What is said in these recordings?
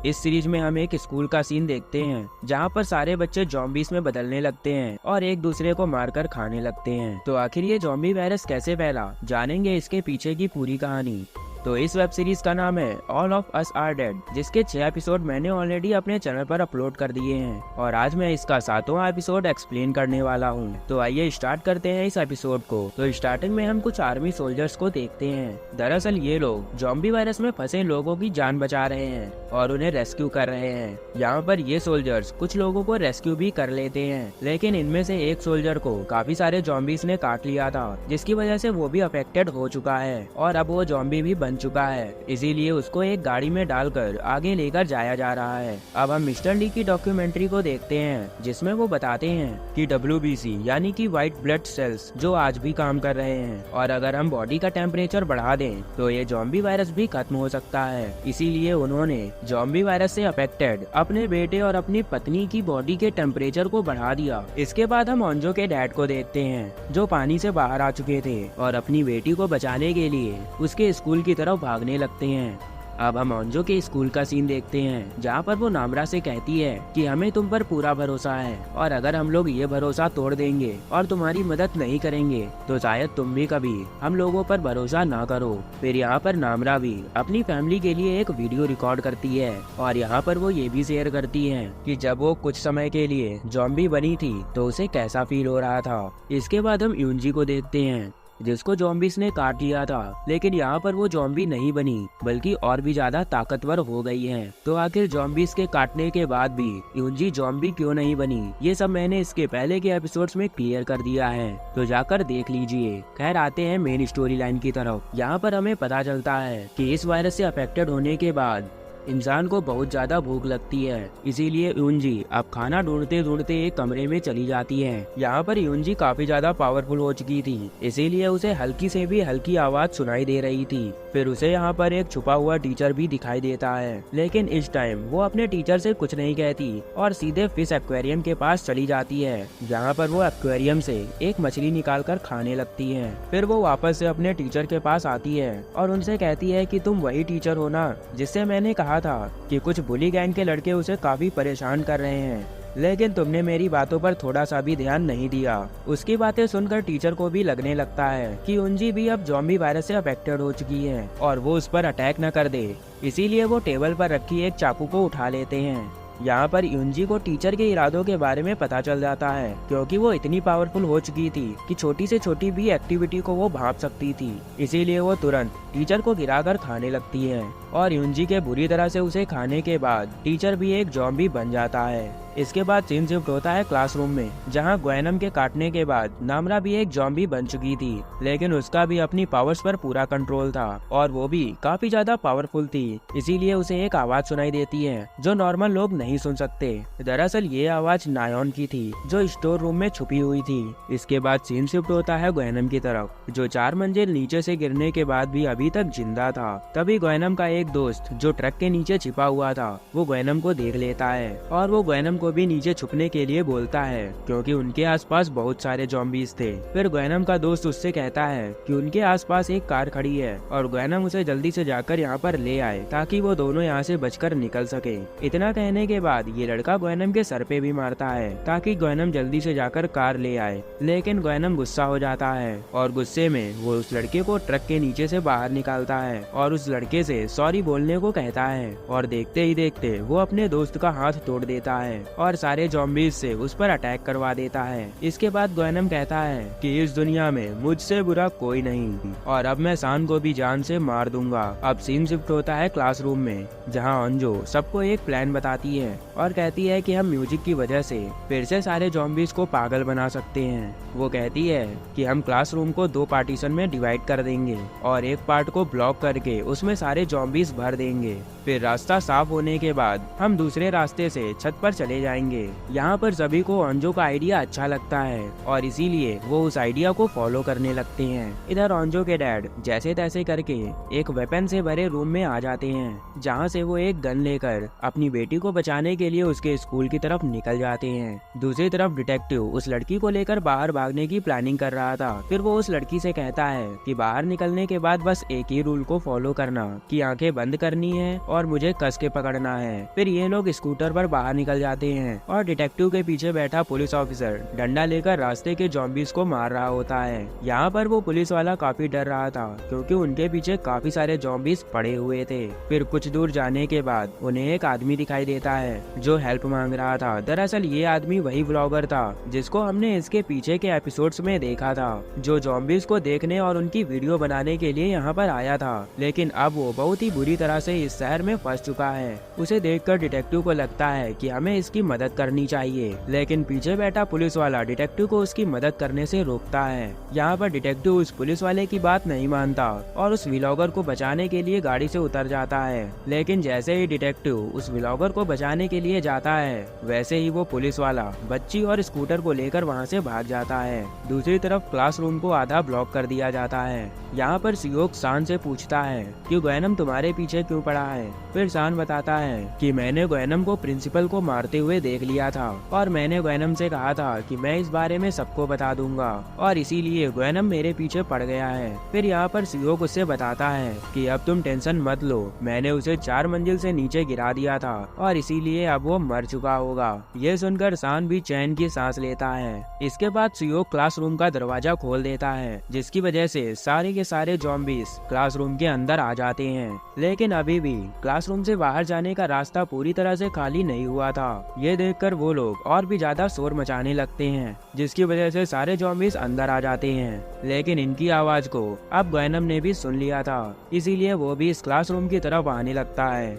इस सीरीज में हम एक स्कूल का सीन देखते हैं जहाँ पर सारे बच्चे जॉम्बीज में बदलने लगते हैं और एक दूसरे को मारकर खाने लगते हैं। तो आखिर ये जॉम्बी वायरस कैसे फैला, जानेंगे इसके पीछे की पूरी कहानी। तो इस वेब सीरीज का नाम है all of us are dead, जिसके 6 एपिसोड मैंने ऑलरेडी अपने चैनल पर अपलोड कर दिए हैं और आज मैं इसका 7वां एपिसोड एक्सप्लेन करने वाला हूँ। तो आइए स्टार्ट करते हैं इस एपिसोड को। तो स्टार्टिंग में हम कुछ आर्मी सोल्जर्स को देखते हैं। दरअसल ये लोग जॉम्बी वायरस में फंसे लोगों की जान बचा रहे हैं और उन्हें रेस्क्यू कर रहे हैं। यहाँ पर ये सोल्जर्स कुछ लोगों को रेस्क्यू भी कर लेते हैं, लेकिन इनमें से एक सोल्जर को काफी सारे जॉम्बीज ने काट लिया था, जिसकी वजह से वो भी अफेक्टेड हो चुका है और अब वो जॉम्बी भी बन चुका है। इसीलिए उसको एक गाड़ी में डालकर आगे लेकर जाया जा रहा है। अब हम मिस्टर ली की डॉक्यूमेंट्री को देखते हैं, जिसमें वो बताते हैं कि WBC यानी कि व्हाइट ब्लड सेल्स जो आज भी काम कर रहे हैं और अगर हम बॉडी का टेम्परेचर बढ़ा दें तो ये जॉम्बी वायरस भी खत्म हो सकता है। इसीलिए उन्होंने जॉम्बी वायरस से अफेक्टेड अपने बेटे और अपनी पत्नी की बॉडी के टेम्परेचर को बढ़ा दिया। इसके बाद हम ओंजो के डैड को देखते हैं जो पानी से बाहर आ चुके थे और अपनी बेटी को बचाने के लिए उसके स्कूल की तरफ भागने लगते हैं। अब हम ओंजो के स्कूल का सीन देखते हैं जहाँ पर वो नामरा से कहती है कि हमें तुम पर पूरा भरोसा है और अगर हम लोग ये भरोसा तोड़ देंगे और तुम्हारी मदद नहीं करेंगे तो शायद तुम भी कभी हम लोगों पर भरोसा ना करो। फिर यहाँ पर नामरा भी अपनी फैमिली के लिए एक वीडियो रिकॉर्ड करती है और यहाँ पर वो ये भी शेयर करती है कि जब वो कुछ समय के लिए जॉम्बी बनी थी तो उसे कैसा फील हो रहा था। इसके बाद हम यूनजी को देखते हैं जिसको जॉम्बीज ने काट लिया था, लेकिन यहाँ पर वो जॉम्बी नहीं बनी बल्कि और भी ज्यादा ताकतवर हो गई है। तो आखिर जॉम्बीज के काटने के बाद भी यूनजी जॉम्बी क्यों नहीं बनी, ये सब मैंने इसके पहले के एपिसोड्स में क्लियर कर दिया है, तो जाकर देख लीजिए। खैर आते हैं मेन स्टोरी लाइन की तरफ। यहाँ पर हमें पता चलता है कि इस वायरस से अफेक्टेड होने के बाद इंसान को बहुत ज्यादा भूख लगती है, इसीलिए यूनजी अब खाना ढूंढते ढूंढते एक कमरे में चली जाती है। यहाँ पर यूनजी काफी ज्यादा पावरफुल हो चुकी थी, इसीलिए उसे हल्की से भी हल्की आवाज सुनाई दे रही थी। फिर उसे यहाँ पर एक छुपा हुआ टीचर भी दिखाई देता है, लेकिन इस टाइम वो अपने टीचर से कुछ नहीं कहती और सीधे फिश एक्वेरियम के पास चली जाती है, जहाँ पर वो एक्वेरियम से एक मछली निकाल कर खाने लगती है। फिर वो वापस से अपने टीचर के पास आती है और उनसे कहती है कि तुम वही टीचर हो ना जिससे मैंने कहा था कि कुछ बुली गैंग के लड़के उसे काफी परेशान कर रहे हैं, लेकिन तुमने मेरी बातों पर थोड़ा सा भी ध्यान नहीं दिया। उसकी बातें सुनकर टीचर को भी लगने लगता है कि यूनजी भी अब जॉम्बी वायरस से अफेक्टेड हो चुकी है और वो उस पर अटैक न कर दे, इसीलिए वो टेबल पर रखी एक चाकू को उठा लेते हैं। यहाँ पर यूनजी को टीचर के इरादों के बारे में पता चल जाता है, क्योंकि वो इतनी पावरफुल हो चुकी थी कि छोटी से छोटी भी एक्टिविटी को वो भांप सकती थी। इसीलिए वो तुरंत टीचर को गिराकर खाने लगती है और यूनजी के बुरी तरह से उसे खाने के बाद टीचर भी एक जॉम्बी बन जाता है। इसके बाद सीन शिफ्ट होता है क्लासरूम में, जहां ग्वेनम के काटने के बाद नामरा भी एक जॉम्बी बन चुकी थी, लेकिन उसका भी अपनी पावर्स पर पूरा कंट्रोल था और वो भी काफी ज्यादा पावरफुल थी। इसीलिए उसे एक आवाज सुनाई देती है जो नॉर्मल लोग नहीं सुन सकते। दरअसल ये आवाज नायोन की थी जो स्टोर रूम में छुपी हुई थी। इसके बाद सीन शिफ्ट होता है ग्वेनम की तरफ, जो 4 मंजिल नीचे से गिरने के बाद भी अभी तक जिंदा था। तभी ग्वेनम का एक दोस्त जो ट्रक के नीचे छिपा हुआ था वो ग्वेनम को देख लेता है और वो ग्वेनम को भी नीचे छुपने के लिए बोलता है, क्योंकि उनके आसपास बहुत सारे जॉम्बीज थे। फिर ग्वेनम का दोस्त उससे कहता है कि उनके आसपास एक कार खड़ी है और ग्वेनम उसे जल्दी से जाकर यहाँ पर ले आए ताकि वो दोनों यहाँ से बचकर निकल सके। इतना कहने के बाद ये लड़का ग्वेनम के सर पे भी मारता है ताकि ग्वेनम जल्दी से जाकर कार ले आए, लेकिन ग्वेनम गुस्सा हो जाता है और गुस्से में वो उस लड़के को ट्रक के नीचे से बाहर निकालता है और उस लड़के से सॉरी बोलने को कहता है और देखते ही देखते वो अपने दोस्त का हाथ तोड़ देता है और सारे जॉम्बीज से उस पर अटैक करवा देता है। इसके बाद ग्वेनम कहता है कि इस दुनिया में मुझसे बुरा कोई नहीं और अब मैं सान को भी जान से मार दूंगा। अब सीन शिफ्ट होता है क्लासरूम में, जहां ओंजो सबको एक प्लान बताती है और कहती है कि हम म्यूजिक की वजह से फिर से सारे जॉम्बीज को पागल बना सकते हैं। वो कहती है कि हम क्लासरूम को 2 पार्टीशन में डिवाइड कर देंगे और एक पार्ट को ब्लॉक करके उसमें सारे जॉम्बीज भर देंगे। फिर रास्ता साफ होने के बाद हम दूसरे रास्ते से छत पर चले जाएंगे। यहाँ पर सभी को ओंजो का आइडिया अच्छा लगता है और इसीलिए वो उस आइडिया को फॉलो करने लगते हैं। इधर ओंजो के डैड जैसे तैसे करके एक वेपन से भरे रूम में आ जाते हैं, जहाँ से वो एक गन लेकर अपनी बेटी को बचाने के लिए उसके स्कूल की तरफ निकल जाते हैं। दूसरी तरफ डिटेक्टिव उस लड़की को लेकर बाहर भागने की प्लानिंग कर रहा था। फिर वो उस लड़की से कहता है कि बाहर निकलने के बाद बस एक ही रूल को फॉलो करना कि आंखें आंखें बंद करनी है और मुझे कस के पकड़ना है। फिर ये लोग स्कूटर पर बाहर निकल जाते हैं और डिटेक्टिव के पीछे बैठा पुलिस ऑफिसर डंडा लेकर रास्ते के जॉम्बीज को मार रहा होता है। यहाँ पर वो पुलिस वाला काफी डर रहा था क्योंकि उनके पीछे काफी सारे जॉम्बीज पड़े हुए थे। फिर कुछ दूर जाने के बाद उन्हें एक आदमी दिखाई देता है जो हेल्प मांग रहा था। दरअसल ये आदमी वही व्लॉगर था जिसको हमने इसके पीछे के एपिसोड्स में देखा था, जो जॉम्बीज को देखने और उनकी वीडियो बनाने के लिए यहाँ पर आया था। लेकिन अब वो बहुत ही बुरी तरह से इस शहर में फंस चुका है। उसे देखकर डिटेक्टिव को लगता है कि हमें इसकी मदद करनी चाहिए, लेकिन पीछे बैठा पुलिस वाला डिटेक्टिव को उसकी मदद करने से रोकता है। यहाँ पर डिटेक्टिव उस पुलिस वाले की बात नहीं मानता और उस व्लॉगर को बचाने के लिए गाड़ी से उतर जाता है। लेकिन जैसे ही डिटेक्टिव उस व्लॉगर को बचाने के लिए जाता है, वैसे ही वो पुलिस वाला बच्ची और स्कूटर को लेकर वहाँ से भाग जाता है। दूसरी तरफ क्लासरूम को आधा ब्लॉक कर दिया जाता है। यहाँ पर सियोक सान से पूछता है कि ग्वेनम तुम्हारे पीछे क्यों पड़ा है। फिर सान बताता है कि मैंने ग्वेनम को प्रिंसिपल को मारते हुए देख लिया था और मैंने ग्वेनम से कहा था कि मैं इस बारे में सबको बता दूंगा और इसीलिए ग्वेनम मेरे पीछे पड़ गया है। फिर यहाँ पर सियोक उससे बताता है कि अब तुम टेंशन मत लो, मैंने उसे 4 मंजिल से नीचे गिरा दिया था और इसीलिए अब वो मर चुका होगा। ये सुनकर सान भी चैन की सांस लेता है। इसके बाद सियोक क्लासरूम का दरवाजा खोल देता है, जिसकी वजह से सारे के सारे जॉम्बीज क्लासरूम के अंदर आ जाते हैं। लेकिन अभी भी क्लासरूम से बाहर जाने का रास्ता पूरी तरह से खाली नहीं हुआ था। ये देखकर वो लोग और भी ज्यादा शोर मचाने लगते हैं, जिसकी वजह से सारे जॉम्बीज अंदर आ जाते हैं। लेकिन इनकी आवाज को अब ग्वेनम ने भी सुन लिया था, इसीलिए वो भी इस क्लासरूम की तरफ आने लगता है।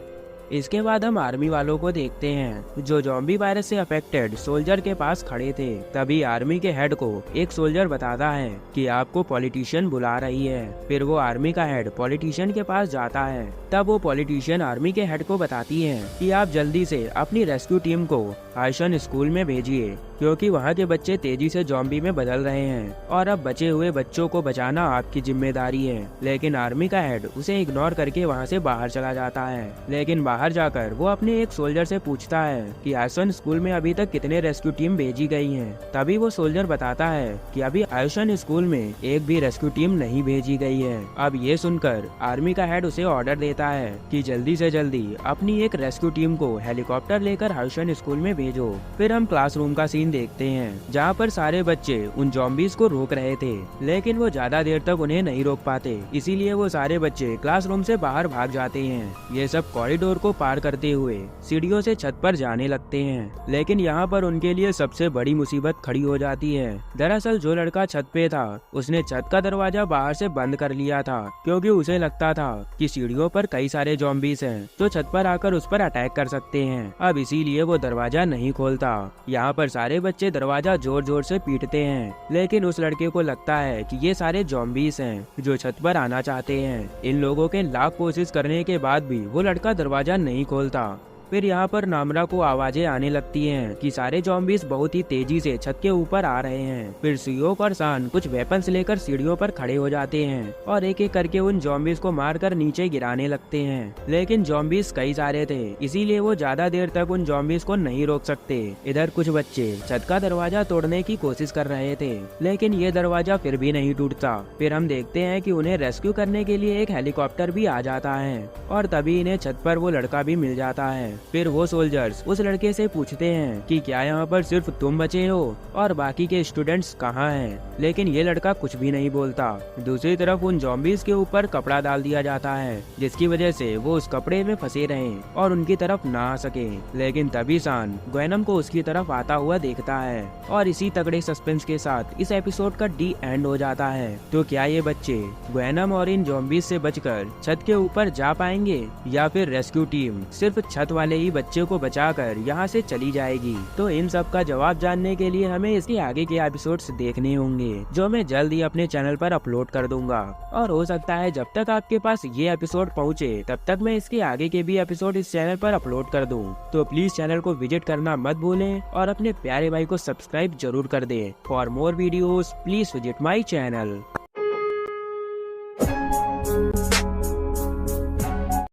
इसके बाद हम आर्मी वालों को देखते हैं जो जॉम्बी वायरस से अफेक्टेड सोल्जर के पास खड़े थे। तभी आर्मी के हेड को एक सोल्जर बताता है कि आपको पॉलिटिशियन बुला रही है। फिर वो आर्मी का हेड पॉलिटिशियन के पास जाता है। तब वो पॉलिटिशियन आर्मी के हेड को बताती है कि आप जल्दी से अपनी रेस्क्यू टीम को आयशन स्कूल में भेजिए, क्योंकि वहाँ के बच्चे तेजी से जॉम्बी में बदल रहे हैं और अब बचे हुए बच्चों को बचाना आपकी जिम्मेदारी है। लेकिन आर्मी का हेड उसे इग्नोर करके वहाँ से बाहर चला जाता है। लेकिन बाहर जाकर वो अपने एक सोल्जर से पूछता है कि आयशन स्कूल में अभी तक कितने रेस्क्यू टीम भेजी गई हैं। तभी वो सोल्जर बताता है कि अभी आयशन स्कूल में एक भी रेस्क्यू टीम नहीं भेजी गई है। अब ये सुनकर आर्मी का हेड उसे ऑर्डर देता है कि जल्दी से जल्दी अपनी एक रेस्क्यू टीम को हेलीकॉप्टर लेकर आयशन स्कूल में भेजो। फिर हम क्लासरूम का सीन देखते हैं जहाँ पर सारे बच्चे उन जॉम्बीज को रोक रहे थे, लेकिन वो ज्यादा देर तक उन्हें नहीं रोक पाते, इसीलिए वो सारे बच्चे क्लासरूम से बाहर भाग जाते हैं। ये सब कॉरिडोर को पार करते हुए सीढ़ियों से छत पर जाने लगते हैं। लेकिन यहाँ पर उनके लिए सबसे बड़ी मुसीबत खड़ी हो जाती है। दरअसल जो लड़का छत पे था उसने छत का दरवाजा बाहर से बंद कर लिया था, क्योंकि उसे लगता था कि सीढ़ियों पर कई सारे जॉम्बीज हैं जो छत पर आकर उस पर अटैक कर सकते हैं। अब इसीलिए वो दरवाजा नहीं खोलता। यहाँ पर सारे बच्चे दरवाजा जोर जोर से पीटते हैं, लेकिन उस लड़के को लगता है कि ये सारे जॉम्बीज हैं जो छत पर आना चाहते हैं। इन लोगों के लाख कोशिश करने के बाद भी वो लड़का दरवाजा नहीं खोलता। फिर यहाँ पर नामरा को आवाजें आने लगती हैं कि सारे जॉम्बीज बहुत ही तेजी से छत के ऊपर आ रहे हैं। फिर सियोक और सान कुछ वेपन्स लेकर सीढ़ियों पर खड़े हो जाते हैं और एक एक करके उन जॉम्बीज को मारकर नीचे गिराने लगते हैं। लेकिन जॉम्बीज कई सारे थे, इसीलिए वो ज्यादा देर तक उन जॉम्बीज को नहीं रोक सकते। इधर कुछ बच्चे छत का दरवाजा तोड़ने की कोशिश कर रहे थे, लेकिन ये दरवाजा फिर भी नहीं टूटता। फिर हम देखते हैं कि उन्हें रेस्क्यू करने के लिए एक हेलीकॉप्टर भी आ जाता है और तभी इन्हें छत पर वो लड़का भी मिल जाता है। फिर वो सोल्जर्स उस लड़के से पूछते हैं कि क्या यहाँ पर सिर्फ तुम बचे हो और बाकी के स्टूडेंट्स कहाँ हैं, लेकिन ये लड़का कुछ भी नहीं बोलता। दूसरी तरफ उन जॉम्बीज के ऊपर कपड़ा डाल दिया जाता है, जिसकी वजह से वो उस कपड़े में फंसे रहें और उनकी तरफ ना आ सके। लेकिन तभी सान ग्वेनम को उसकी तरफ आता हुआ देखता है और इसी तगड़े सस्पेंस के साथ इस एपिसोड का डी एंड हो जाता है। तो क्या ये बच्चे ग्वेनम और इन जॉम्बीज से बचकर छत के ऊपर जा पाएंगे या फिर रेस्क्यू टीम सिर्फ छत वाले ही बच्चे को बचाकर यहाँ से चली जाएगी? तो इन सब का जवाब जानने के लिए हमें इसके आगे के एपिसोड्स देखने होंगे, जो मैं जल्द ही अपने चैनल पर अपलोड कर दूंगा। और हो सकता है जब तक आपके पास ये एपिसोड पहुँचे तब तक मैं इसके आगे के भी एपिसोड इस चैनल पर अपलोड कर दूं। तो प्लीज चैनल को विजिट करना मत भूलें और अपने प्यारे भाई को सब्सक्राइब जरूर कर दें। For more videos please visit my channel.